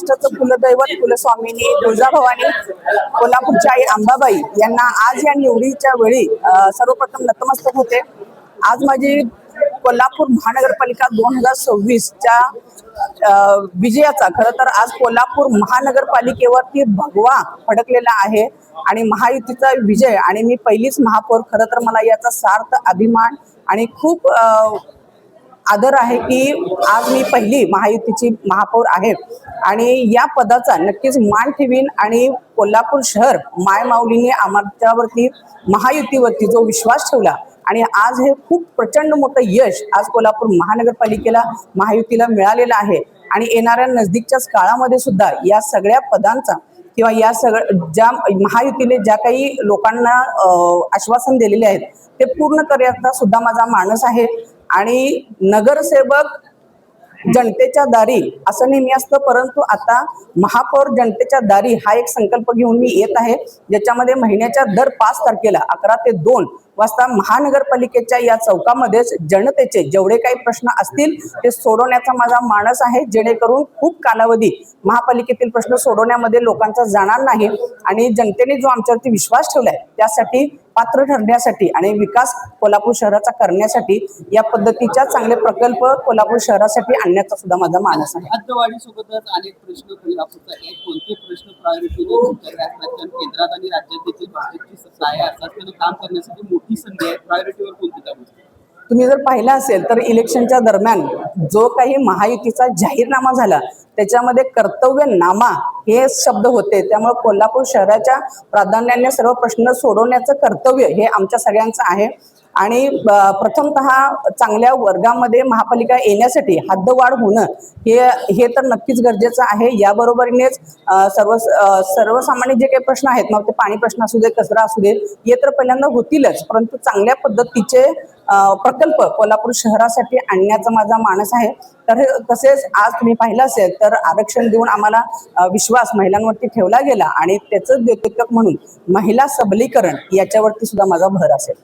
महाराष्ट्राचं कुलदैवत कुलस्वामिनी तुळजाभवानी कोल्हापूरच्या आई अंबाबाई यांना आज या निवडीच्या वेळी सर्वप्रथम नतमस्तक होते। आज माझी कोल्हापूर महानगरपालिका 2026च्या विजयाचा खरं तर आज कोल्हापूर महानगरपालिकेवरती भगवा फडकलेला आहे आणि महायुतीचा विजय आणि मी पहिलीच महापौर। खरं तर मला याचा सार्थ अभिमान आणि खूप आदर आहे की आज मी पहिली महायुतीची महापौर आहे आणि या पदाचा नक्कीच मान ठेवीन आणि कोल्हापूर शहर मायमाऊलीने आमच्यावरती महायुतीवरती जो विश्वास ठेवला आणि आज हे खूप प्रचंड मोठं यश आज कोल्हापूर महानगरपालिकेला महायुतीला मिळालेलं आहे आणि येणाऱ्या नजदीकच्याच काळामध्ये सुद्धा या सगळ्या पदांचा किंवा या ज्या महायुतीने ज्या काही लोकांना आश्वासन दिलेले आहेत ते पूर्ण करण्याचा सुद्धा माझा मानस आहे। आणि नगरसेवक जनतेच्या दारी असं नेहमी असतं, परंतु आता महापौर जनतेच्या दारी हा एक संकल्प घेऊन मी येत आहे, ज्याच्यामध्ये महिन्याच्या दर 5 तारखेला 11 ते 2 वाजता महानगरपालिकेच्या या चौकामध्येच जनतेचे जेवढे काही प्रश्न असतील ते सोडवण्याचा माझा मानस आहे, जेणेकरून खूप कालावधी महापालिकेतील प्रश्न सोडवण्यामध्ये लोकांचा जाणार नाही आणि जनतेने जो आमच्यावरती विश्वास ठेवलाय त्यासाठी पात्र ठरण्यासाठी आणि विकास कोल्हापूर शहराचा करण्यासाठी या पद्धतीच्या चांगले प्रकल्प कोल्हापूर शहरासाठी आणण्याचा सुद्धा माझा मानस आहे। हद्दवाढीसोबतच अनेक प्रश्न कोल्हापूरचा एक कोणते प्रश्न प्रायोरिटीने केंद्रात आणि राज्यात देखील भाजपची सत्ता आहे, अर्थात त्यांना काम करण्यासाठी मोठी संधी आहे, प्रायोरिटीवर कोणती काम असते? तुम्ही जर पाहिलं असेल तर इलेक्शनच्या दरम्यान जो काही महायुतीचा जाहीरनामा झाला त्याच्यामध्ये कर्तव्यनामा हे शब्द होते, त्यामुळे कोल्हापूर शहराच्या प्राधान्याने सर्व प्रश्न सोडवण्याचं कर्तव्य हे आमच्या सगळ्यांचं आहे आणि प्रथमतः चांगल्या वर्गामध्ये महापालिका येण्यासाठी हद्दवाढ होणं हे तर नक्कीच गरजेचं आहे। याबरोबरीनेच सर्वसामान्य जे काही प्रश्न आहेत, मग ते पाणी प्रश्न असू दे, कचरा असू दे, हे तर पहिल्यांदा होतीलच, परंतु चांगल्या पद्धतीचे प्रकल्प कोल्हापूर शहरासाठी आणण्याचा माझा मानस आहे। तर तसेच आज तुम्ही पाहिलं असेल तर आरक्षण देऊन आम्हाला विश्वास महिलांवरती ठेवला गेला आणि त्याचं द्योतक म्हणून महिला सबलीकरण याच्यावरती सुद्धा माझा भर असेल।